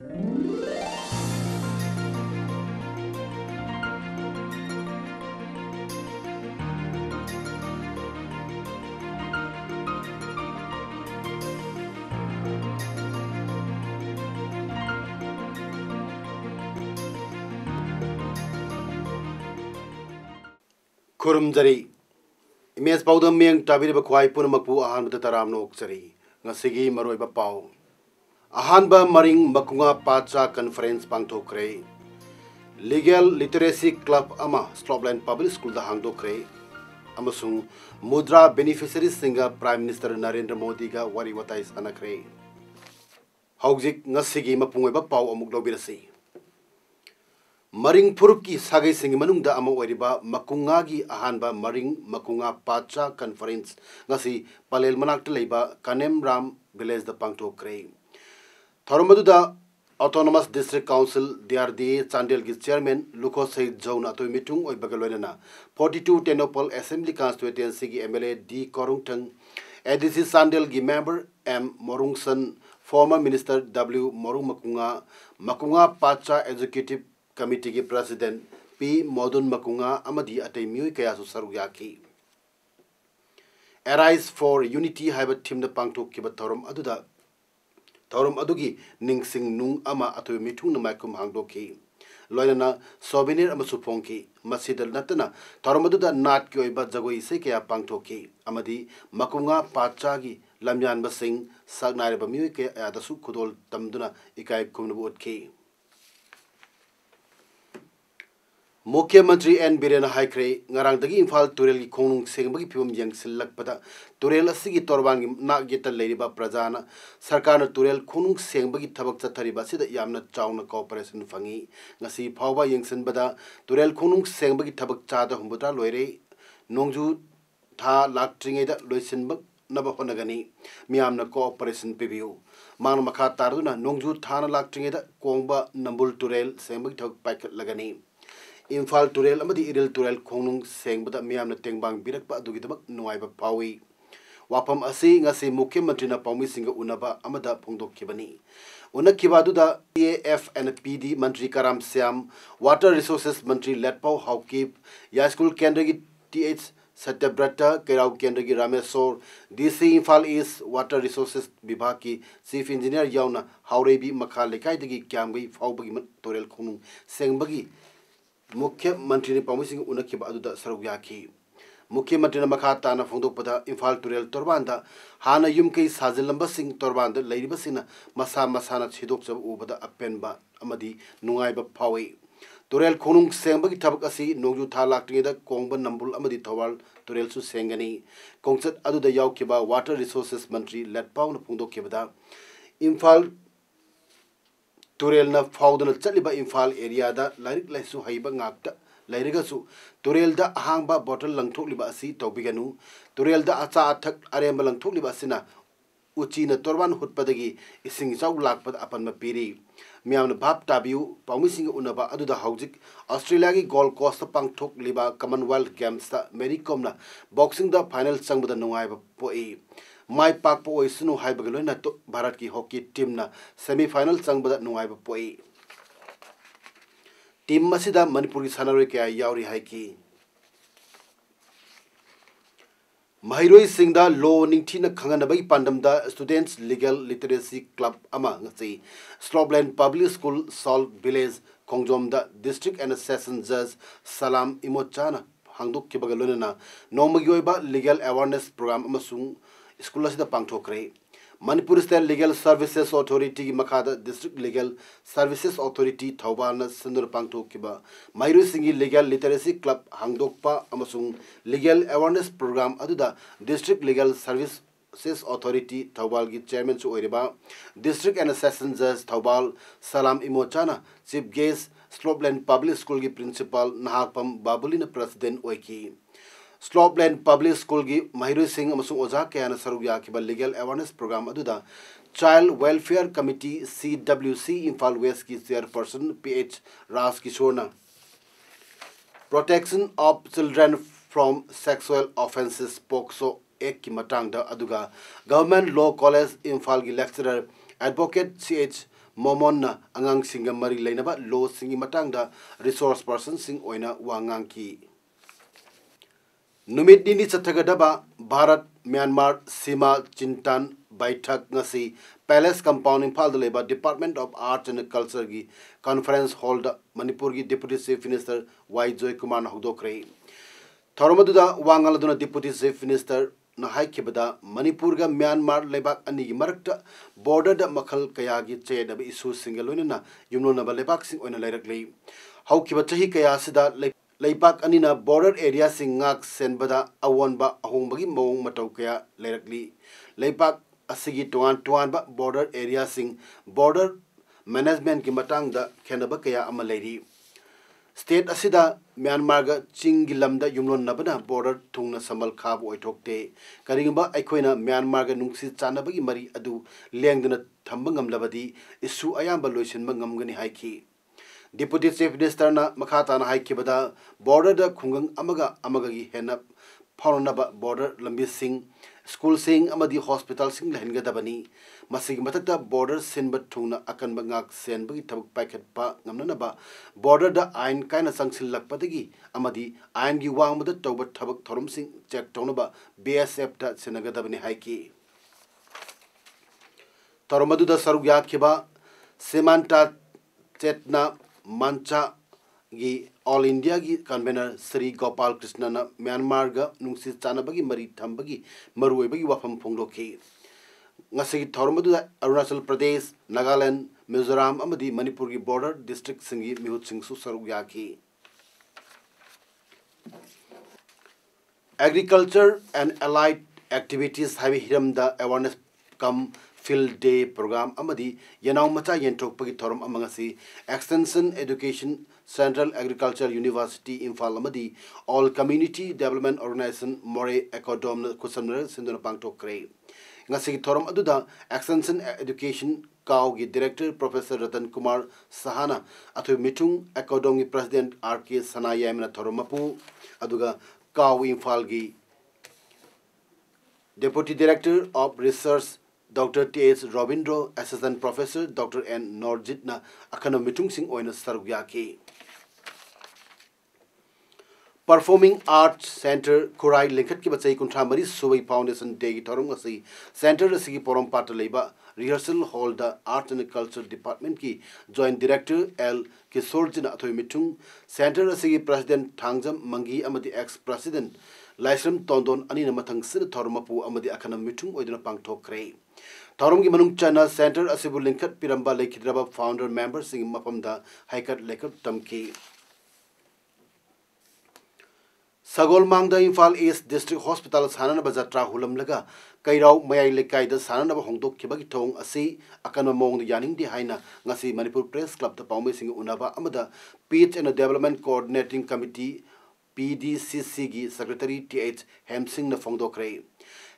Kurumjari Imes Paudam Miang Tabiri Bakwai Punamaku Ahan Taram no Oksari Nasigi Maroi Bapau Ahanba Maring Makunga Pacha Conference Pangtokre Legal Literacy Club Ama Slopland Public School the Hangdokre Amasung Mudra Beneficiaries Singer Prime Minister Narendra Modi ga Wari Watai Sanakre Hauzik Nasigi Mapungwe Bapau Amuklobirasi Maring Purki Sagai Sing Manungda Ama Wariba Makungagi Ahanba Maring Makunga Pacha Conference Ngasi Palel Manak Leba Kanem Ram Village the Pangto Kray Thoromaduda Autonomous District Council DRDA Chandel Gis Chairman Luko Said Zone Ato Mitung Oi Bagalwenana 42 Tenopal Assembly Constituency Gi MLA D Korungtang ADC Sandel Gi Member M Morungsan Former Minister W Morung Makunga Makunga Pacha Executive Committee के President P Modun Makunga Amadi Atay Mui Kayasu Saruyaki Arise for Unity Haiba Team the Pangtok Kiba Thorum Adugi Ning Sing Nung Ama Atu Mitung Namakum Hangdoki Loyana Souvenir Amasuponki Masidal Natana Thorumaduda Nat Kyoiba Zagoi Sekaya Pangtoki Amadi Makunga Pachagi Lamyan Basing Sagnari Bamui Kayadasu Kudol Tamduna Ikai Kumnabut Ki Mukhyamanत्री N Biren Haikre ngarangdagi Imphal Turel gi khonung sengbagi phibam yang silakpada Turel asigi torban gi nageta leiriba prajana sarkarna Turel khonung sengbagi thabak chathariba sida yamna chauna cooperation fangi ngasi phawba yengsinbada Turel khonung sengbagi thabak chada humbuta loire nongju tha laktringe da loisinba naba honagani miyamna cooperation pibiu mang makha tarduna nongju thana laktringe da kongba nambul Turel sengbagi thabak paikat lagani Imphal Turel amadi Iril Turel khonung sengbada miyamna tengbang birakpa adugidabak nuaiba pawi wapam asi ngasi Mukhyamanत्री na paumi singa unaba amada phongdokkibani unakhiba duda EAF and PD Mantri Karam Syam Water Resources Mantri Letpau Haukip Ya School Kendra TH Satyabrata Kerau Kendra Ramesor DC Imphal East Water Resources Vibhag ki Chief Engineer yauna Haurebi Makha Lekai dagi kyamgai faubagi Turel khonung sengbagi Mukhyamanत्री ne pamusing unakhiba aduda sarugyaki Mukhyamanत्री na makha tana phongdokpada Imphal Turel torbanda hana yumkei sajilamba sing torbanda leiribasina masa masana chidokchab ubada apenba amadi nungaiba phawi Turel khonung sengbagi thabak asi nongju tha laktringeda kongba nambul amadi thawal Turel su sengani kongchat aduda yaukiba Water Resources Mantri Letpau na phongdokkibada Imphal Turel na faudana chaliba Imphal area da lairik laisu haiba ngakta lairigasu Turel da ahangba bottle langthokliba asi tawbiganu Turel da acha athak aremba langthokliba asina uchi na torban hutpadagi ising chaw lakpad apanma piri miyamna bhap tabiu paumising unaba aduda haujik Australia gi Gold Coast pangthok liba Commonwealth Games da Mericom na boxing da final changbada nungaiba poi Mai Pakpo Oisunu Haibagaloina to Bharat ki hockey team na semi-final changbada nungaiba poi team masida Manipur ki sanaroi kaya yauri haiki Mahiroi Singda law ningthina khanganabai pandamda Students Legal Literacy Club ama ngasi Slopland Public School Salt Village Kongjomda District and Session Judge Salam Imochana hangdok kibagalona nomagi oiba legal awareness program amasung School asida pangthokre Manipur State Legal Services Authority ki makhada District Legal Services Authority Thawbana Sindur pangthokiba Mahiroi Singi Legal Literacy Club hangdokpa amasung Legal Awareness Program aduda District Legal Services Authority Thawbal gi Chairman chu oiriba District and Session Judge Thawbal Salam Imochana Chief Guest Slopland Public School ki Principal Nahakpam Babulina President oiki Slopland Public School gi Mahiroi Singh amasung oja kayana sarugya kiba Legal Awareness Program aduda Child Welfare Committee CWC Imphal West ki Chairperson PH Ras Kishorna Protection of Children from Sexual Offences POCSO Act ki matangda aduga Government Law College Imphal gi Lecturer Advocate CH मोमोन अंगांग सिंग मरी लेनबा लो सिंगी मतंगदा resource person सिंग ओइना वांगांग की नुमित दिनी चथगदबा Bharat Myanmar सीमा चिंतन बैठक ngasi palace compound Imphal लेबा department of art and culture की conference hall Manipur की deputy chief minister Y Joy Kumar हौदोक्रे थौरमदुदा वांगलदुना डिप्यूटी चीफ मिनिस्टर नाहाइखिबदा मणिपुर का म्यांमार लेबाक अनि की मरक्ता बॉर्डर द मखल कया की चेदब इशू सिंगलोइना युमलोनबा लेबाक सिंग ओइना लेरकले हौखिबा चही कया सिदा लेपाक अनिना बॉर्डर एरिया सिंगाक सेनबदा अवोनबा अहोंबगी मौंग मतौ कया लेरकली लेपाक असिगी टोआन टोआनबा बॉर्डर एरिया सिंग बॉर्डर मैनेजमेंट की मतंग दा खेनबा कया अमा लेरी स्टेट असिदा म्यांमार गा चिंगी लमदा युमलोन नबना बॉर्डर थुंगना समल खाब ओइथोकते करिंगबा अखोइना म्यांमार गा नुंगसी चानबगी मरी अदु लेंगदना थंबा ngамलबदी इशू अयाम्बा लोइसिनबा ngамगनी हाइखी डिप्यूटी चीफ मिनिस्टर ना मखाताना हाइखिबदा बॉर्डर दा खुंगंग अमगा अमगागी हेना फाउनबा बॉर्डर लंबी सिंग स्कूल सिंग अमदी हॉस्पिटल सिंग लहनगदबनी मसिग मतकता बॉर्डर सिनब थुंगना अकनबा ngak सेनबगी थबक पाइखतपा ngамननबा बॉर्डर दा आइन काइना संगसिललकपदगी अमदी आइन गी वांगबदा तौबा थबक थोरम सिंग चेक तौनबा बीएसएफ दा सिनगदबनी हाइकी तोरमदुदा सरुग याखिबा सेमांटा चेतना मंचा की ऑल इंडिया की कन्वेनर श्री गोपाल कृष्णन म्यांमार गा नुंगसी चानबगी मरी थंबगी मरुओइबगी वाफम फोंगदोखी ngasi थौरमदुदा अरुणाचल प्रदेश नागालैंड मिजोरम अमदी मणिपुर की बॉर्डर डिस्ट्रिक्ट सिंगी मिहुत सिंगसु सरुग याखी एग्रीकल्चर एंड एलाइड एक्टिविटीज हाइवे हिरमदा awareness cum field day programme अमदी यनाउ मचा येंथोकपगी थौरम अमंगसी extension education central agriculture university Imphal अमदी all community development organisation Moreh एकोडोम कुसमनर सिंधुना पांगथोकरे ngasi थौरम अदुदा एक्सटेंशन एजुकेशन काउ की डायरेक्टर प्रोफेसर रतन कुमार सहाना अथु मिथुंग एकोडोम की प्रेसिडेंट आरके सनायामना थौरम मपु अदुगा काउ इम्फाल की deputy director of research Dr. T.H. Robindro, Assistant Professor, Dr. N. Norjitna, Akana Mitung Singh Oina Sarugyaki. Performing Arts Center, Kurai Linkat ki bachai kuntra mari Subai Foundation Day ki thorong asi Center asigi porom pata leiba rehearsal hall da Art and Culture Department ki Joint Director L. Kisorjina athoi mitung Center asigi President Thangjam Mangi amadi ex-President Laisram Tondon ani na mathang sin thormapu amadi akana mitung oidina pangthokre थौरम की मनुंग चना centre असिबु लिंकत पिरंबा लेखिद्रबा founder member सिंग मफमदा हाइकट लेकत तमकी सगोलमांगदा इम्फाल ईस्ट डिस्ट्रिक्ट हॉस्पिटल सानन बजात्रा हुलमलगा कैराव मयाई लेकाइदा सानन होंदोखिबगी थोंग असि अकन मोंग यानिंगदि हाइना ngasi मणिपुर प्रेस क्लब ता पाउमे सिंग उनाबा अमदा peace and development coordinating committee PDCC की सेक्रेटरी टीएच हेमसिंग न फोंदोक्रे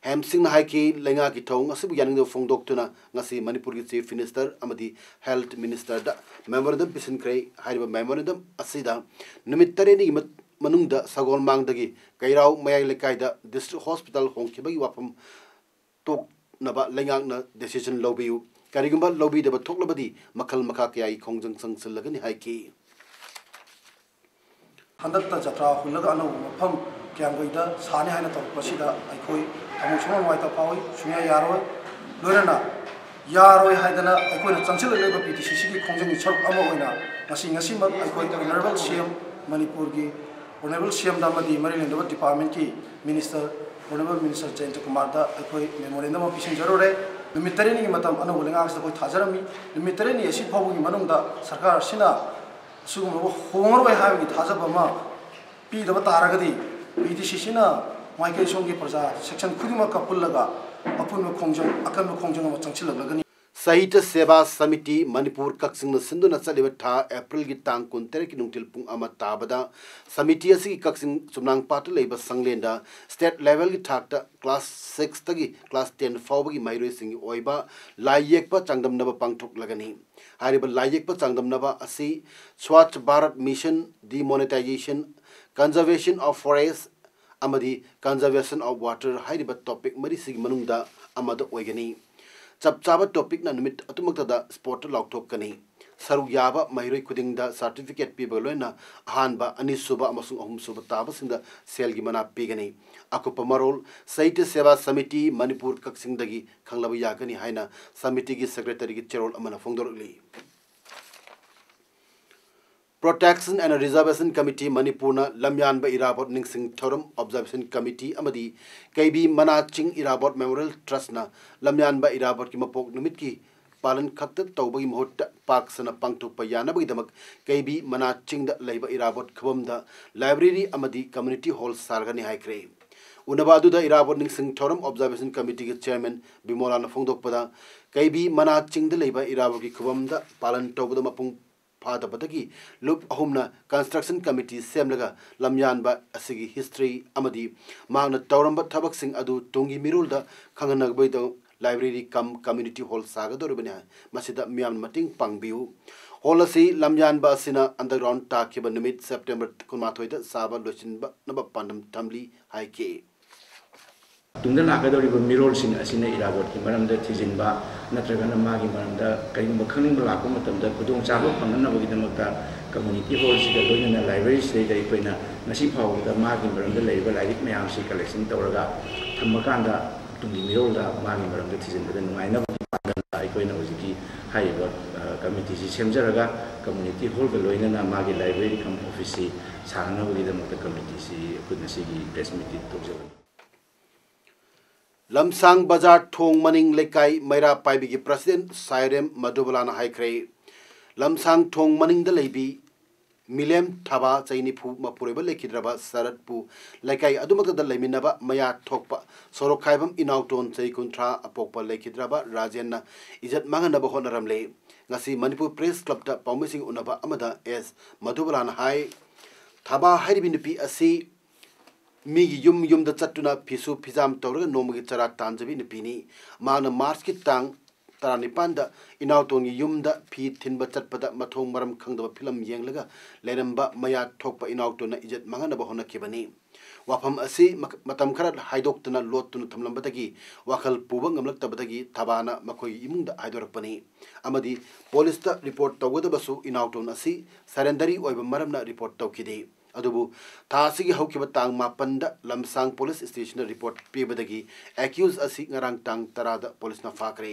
हेमसिंग हाइकी लेंगा की थोंग असबु यानिंग फोंदोक्तुना ngasi मणिपुर की चीफ मिनिस्टर अमदी हेल्थ मिनिस्टर दा मेमोरेंडम पिसिनक्रे हाइबा मेमोरेंडम असिदा नुमित तरेनी मनुंगदा सगोलमांगदगी कैराव मयाई लेकाइदा डिस्ट्रिक्ट हॉस्पिटल होंखिबगी वाफम तोक नबा लेंगांगना डिसीजन लौबियु करिगुंबा लौबिदबा थोकलबदी मखल मखा कयाई खोंजंग संगसलगनि हाइकी हंदकता जत्रा हुलग अनु मफम क्यांगोइदा साने हाइना तोपसिदा अखोई अमुसुमा वाइता पावई सुनिया यारोय लोरना यारोय हाइदना अखोइना चंचल लेबा पीटीसीसी की खोंजंग सरुक अमा ओइना ngasi मक अखोइ ऑनरेबल सीएम मणिपुर की ऑनरेबल सीएम दामदी मरीलेंदबा डिपार्टमेंट की minister honourable minister Jayant Kumar दा अखोइ मेमोरेंडम ऑफिसिंग जरोरे निमितरेनी की मतम अनु लेंगांगस कोइ थाजरमी निमितरेनी एसी फावगी मनुंगदा सरकार सिना सुगुम होंगरबाय हाबगी थाजबमा पीदबा तारगदी पीटीसीसीना माइकेल सोंगी प्रजा सेक्शन खुदिमा का पुल्लगा अपुन खोंजंग अकन खोंजंग म चंगचिलगनी साहित्य सेवा समिति मणिपुर कक्सिंग सिंधुना चलिबा था अप्रैल की तांग 23 की नुंगतिल पुंग अमा ताबदा समिति असि कक्सिंग सुमनांग पाट लेबा संगलेंदा स्टेट लेवल की थाकता क्लास 6 तगी क्लास 10 फावबगी माइरोय सिंगी ओइबा लाइयेकपा चांगदमनबा पांगथोक लगनी हारिबा लाइयेकपा चांगदमनबा असि Swachh Bharat Mission demonetisation conservation of forest अमदी कंजर्वेशन ऑफ वाटर हारिबा टॉपिक मरी सिगी मनुंगदा अमदा ओइगनी चप चाबा टॉपिक ना नुमित अतुमक्तदा स्पोर्ट लौथोकनी सरुक याबा महिरोई खुदिंगदा सर्टिफिकेट पीबा लोइना अहानबा अनिसुबा अमसुंग अहुमसुबा ताबसिंगदा सेलगी मना पीगनी अकुपा मरोल साहित्य सेवा समिति मणिपुर कक्सिंगदगी खंगलाबा यागनी हाइना समिति की सेक्रेटरी की चेरोल अमना फोंगदोरली Protection and Reservation Committee Manipurna Lamyanba Irabot Ningsing Thorum Observation Committee Amadi KB Manaching Irabot Memorial Trust na Lamyanba Irabot ki mapok numit ki palan khakta tawbagi mahut pak sana pangthokpa yanabagi damak KB Manaching da leiba Irabot khawam da library amadi community hall sargani haikre unabadu da Irabot Ningsing Thorum Observation Committee ki chairman Bimolana Phongdokpada KB Manaching da leiba Irabot ki khawam da palan tawbada mapung फादा बदगी लुप अहुमना construction committee सेमलगा लमयानबा असगी history अमदी मांगना तौरंब थबक सिंग अदु तुंगी मिरुलदा खंगनगबैदो लाइब्रेरी कम कम्युनिटी हॉल सागदोरबने मसिदा मियाम मटिंग पांगबिउ हॉल असि लमयानबा असिना अंडरग्राउंड ताकिब निमित सेप्टेम्बर 19 दा साबा लोचिनबा नब पांडम थमली हाइके तुंगदा लाकदोरिबो मिरोलसिंग असिना इराबोट की मरमदा थिजिनबा नत्रगना मागी मरमदा करिंबा खंगबा लाको मतमदा खुदोंग चाबो फंगनबगी दमकता कम्युनिटी हॉल सिदा लोइना लाइब्रेरी सिदा इकोइना नसी फावदा मागी मरमदा लेबा लाइक मयाम सि कलेक्शन तौरगा थमकांदा तुंगी मिरोलदा मागी मरमदा थिजिनबदा नुंगाइनबा पांगदा इकोइना होजिकी हाइबा कमिटी सि सेमजरगा कम्युनिटी हॉल ग लोइना मागी लाइब्रेरी कम ऑफिस सि सानबगी दमकता कमिटी सि खुदनसिगी प्रेस मीटिंग तौजबा लमसांग बाजार थोंग मनिंग लेकाई मैरा पाइबी की प्रेसिडेंट सायरेम मधुबलाना हाइख्रे लमसांग थोंग मनिंग द लेबी मिलेम थाबा चैनिफु मपुरेबा लेखिद्रबा सरतपु लेकाई अदुमक द लेमिनबा मया थोकपा सोरोखाइबम इनाउटोन चै कुंथ्रा अपोकपा लेखिद्रबा राजेन्ना इज्जत मांगनबा होनरमले ngasi Manipur Press Club ta paumsing unaba amada S Madhubalana hai thaba hairibi nupi asi मिगी युम द चट्टुना फिसु फिजाम तौरगा नोमगी चरा तांजबी निपिनी माना मार्च की तांग 19 दा इनाउतोंगी युम द फी थिनबा चटपदा मथोंग मरम खंगदबा फिल्म येंगलगा लेरंबा मया थोकपा इनाउतोना इज्जत मांगनबा होनखिबनी वाफम असि मतम खरा हाइदोक्तना लोतुना थमलंबदगी वाखल पुबा ngamlaktabadagi thabana makoi imungda haidorapani amadi police ta report tawgadabasu इनाउतोन असि सरेंडरी ओइबा मरमना रिपोर्ट तौखिदि अदुबु थासिगी हौकिबा तांग मापंदा लमसांग पुलिस स्टेशन रिपोर्ट पीबदगी एक्यूज असि ngarang tang tarada पुलिस ना फाकरे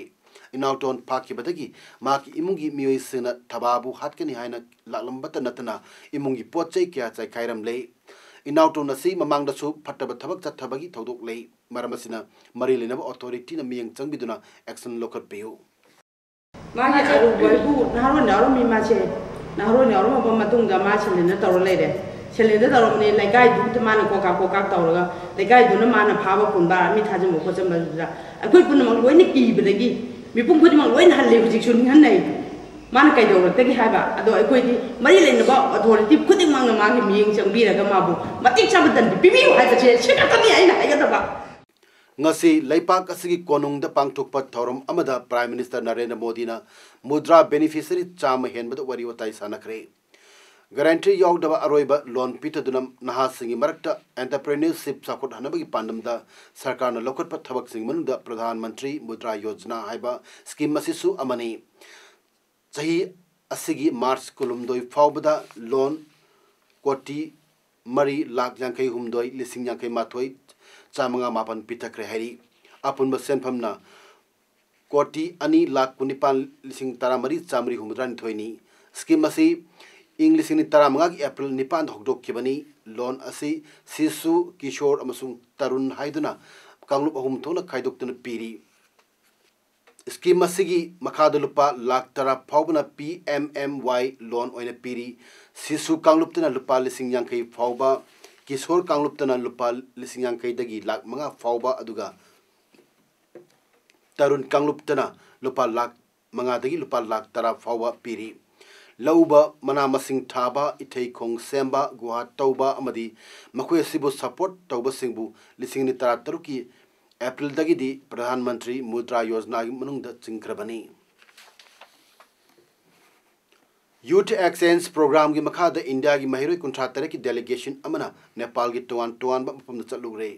इनाउटोन फाकिबदगी माकी इमुंगी मियोइसना थबाबु हातकनि हाइना लालंबत नतना इमुंगी पोचै क्या चाइ खाइरम ले इनाउटोन असि ममांगदसु फट्टब थबक चथबगी थौदोक ले मरमसिना मरि लेनब अथॉरिटी ना मियंग चंगबिदुना एक्शन लोकत पेयो मागी अरु बयबु नारो नारो मिमाचे नारो नारो मबम मतुंगा माछलेना तौर लेरे सेलेंदर तौरने लेकाई दुत माना कोका तौरगा लेकाई दुना माना फाबा पुनबा मी थाजम खोचमबा अखोय पुनमक लोइने कीबदगी मिपुं खुदिमक लोइने हल्ले हुजिक सुन हन्नै माना कैदौरतगी हाबा अदो अखोयदि मरि लेनबा अथॉरिटी खुदिमक मागी मियंग चंगबिरगा माबु मतिक चाबदन पिबिउ हाइबचे सेकतनी आइना हाइगदबा ngasi leipak asigi konung da pangthokpa thorum amada Prime Minister Narendra Modi na mudra beneficiary cham henbada wari watai sanakre guarantee yogdaba aroiba loan pitadunam nahasingi marakta entrepreneurship sakot hanabagi pandamda sarkar na lokotpa thabak sing manungda Pradhan Mantri Mudra Yojana haiba scheme masisu amani chahi asigi March kulumdoi faubada loan koti mari lakh yankai humdoi lising yankai mathoi chamanga mapan pitakre hari apun senphamna koti ani lakh kunipan lising taramari chamri humdran thoini scheme asi English ni taramanga ki April 9 hokdok kibani loan asi sisu kishor amasung tarun haiduna kanglup ahum thona khaidok tuna piri scheme asigi makhada lupa lakh tara phawbana PMMY loan oina piri sisu kanglup tuna lupa lising yankai phawba kishor kanglup tuna lupa lising yankai dagi lakh manga phawba aduga tarun kanglup tuna lupa lakh manga dagi lupa lakh tara phawba piri lauba mana masing thaba ithei khong semba guha tauba amadi makhoi sibu support tauba singbu lising ni tara taruki April dagi di Pradhan Mantri Mudra Yojana gi manungda chingkrabani Youth Exchange Program gi makhada India gi mahiroi kunthra tare ki delegation amana Nepal gi tuan ba mapam chalugre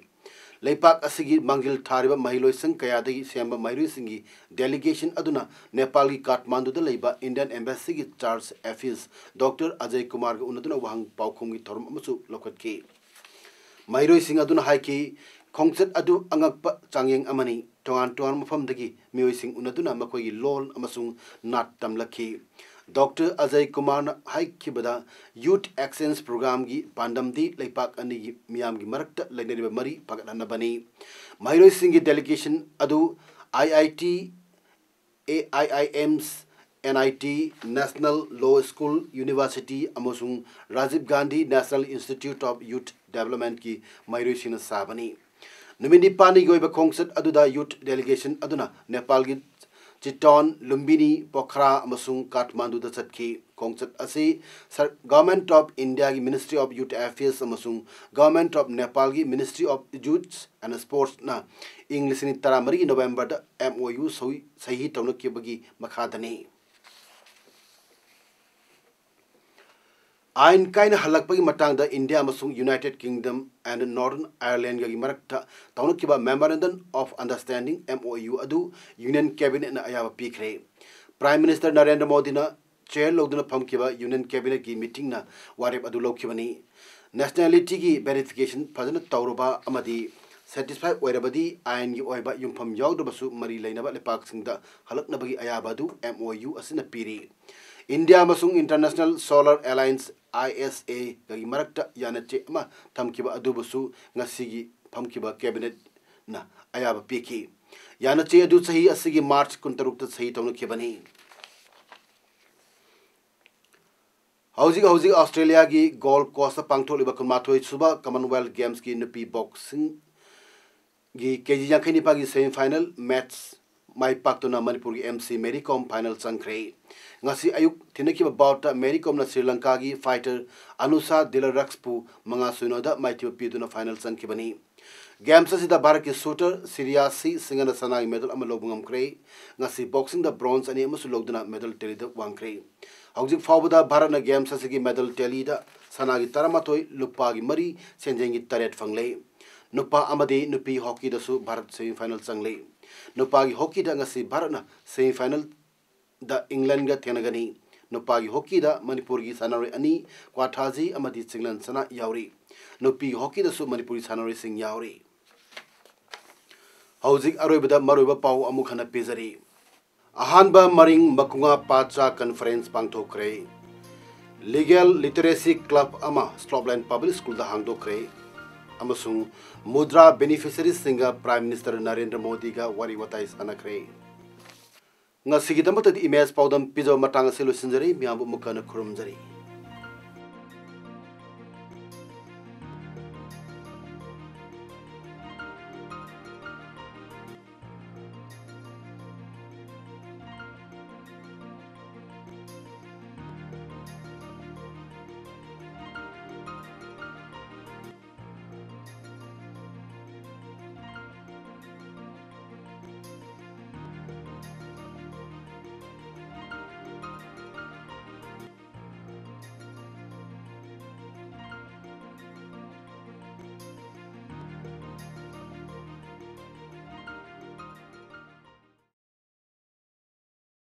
leipak asigi mangil thariba mahiloi sang kaya dagi semba mahiloi singi delegation aduna Nepal gi Kathmandu da leiba Indian Embassy gi Charles Affis Dr. Ajay Kumar ga unaduna wahang paukhum gi thorum amasu lokhat ki mahiloi sing aduna hai ki khongchat adu angakpa changyeng amani tongan mafam dagi mioi sing unaduna makoi gi lol amasung nat tamlakhi Dr. Ajay Kumar Haikibada Youth Exchange Program gi Pandamdi Leipak ani gi Miam gi Marakta Lainariba Mari Pagatana Bani Mahiroi Singi delegation adu IIT AIIMs NIT National Law School University Amosung Rajiv Gandhi National Institute of Youth Development ki Mahiroi Sina Sabani Numini Pani Goiba Kongsat aduda youth delegation aduna Nepal gi Chiton, Lumbini, Pokhara, Amasung, Kathmandu, the Chatki, Kongsat Asi, Government of India, Ministry of Youth Affairs, Amasung, Government of Nepal, Ministry of Youth and Sports, na English in Taramari, November, the MOU, Sahi Tonukibagi, Makadani. Ain kaina halakpagi matang da India amasung United Kingdom and Northern Ireland gi marakta taunukiba memorandum of understanding MOU adu Union Cabinet na ayaba pikre Prime Minister Narendra Modi na chair logduna phamkiba Union Cabinet gi meeting na warep adu lokibani nationality gi verification phajana tauruba amadi satisfied oirabadi ain gi oiba yumpham yawdabasu mari leinaba lepak singda halaknabagi ayaba adu MOU asina piri India amasung International Solar Alliance ISA gagi marakta yanache ama thamkiba adubusu ngasigi phamkiba cabinet na ayaba piki yanache adu sahi asigi March 16 sahi tawnukhibani Housing Australia gi Gold Coast pangtholiba kunmathoi suba Commonwealth Games ki nupi boxing gi kg yankhaini pagi semi final match mai paktuna Manipur gi MC Mary Kom final sangkre ngasi ayuk thinaki about Mary Kom na Sri Lanka gi fighter Anusa Dilarakspu manga sunoda maiti piduna final sankibani games asida Bharat ki shooter Siriasi Singana Sanai medal amalobungam kre ngasi boxing the bronze ani amusu logduna medal teli da wangkre haujik fawbada Bharat na games asigi medal teli da sanagi taramatoi lupa gi mari senjengi taret fangle nupa amadi nupi hockey da su Bharat semi final sangle Nupagi hockey da ngasi Bharat na semi final da England ga thenagani Nupagi hockey da Manipur gi sanare ani Kwathaji amadi Singland sana yauri Nupi hockey da su Manipuri sanare sing yauri Haujik aroibada maroiba pau amukhana pezari Ahanba Maring Makunga Pacha Conference pangthokre Legal Literacy Club ama Stropland Public School da hangdokre amasung mudra beneficiaries singa Prime Minister Narendra Modi ga wari watai sanakre ngasi gidamata image paudam pijo matanga selu sinjari miambu mukana khurumjari